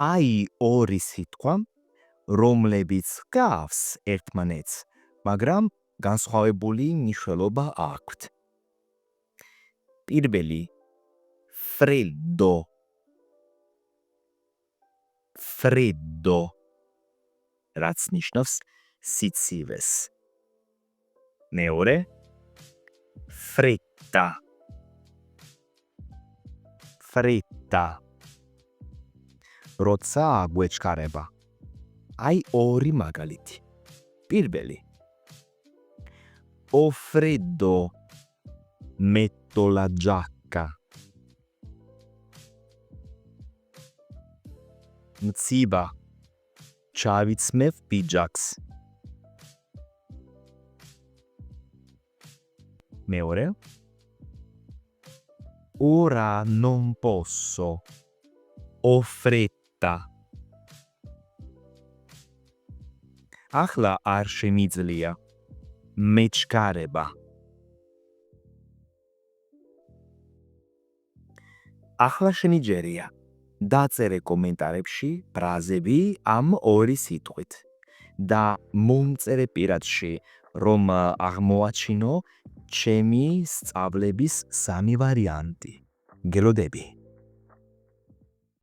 აი ორი სიტყვა, რომლებიც გავს ერთმანეთს, მაგრამ განსხვავებული მნიშვნელობა აქვთ. პირველი freddo. Freddo. რაც ნიშნავს სიცივეს. მეორე fretta. Fretta. როცა გვეჩქარება. აი ორი მაგალითი. პირველი. Ho freddo. Metto la giacca. მცივა. ჩავიცმევ პიჯაკს. მეორე. Ora non posso. Ho fretta. ახლა არ შემიძლია. მეჩქარება. ახლა შენიჯერია. დაწერე კომენტარებში ფრაზები ამ ორი სიტყვით და მომწერე პირადში, რომ აღმოაჩინო ჩემი სწავლების 3 ვარიანტი. გელოდები.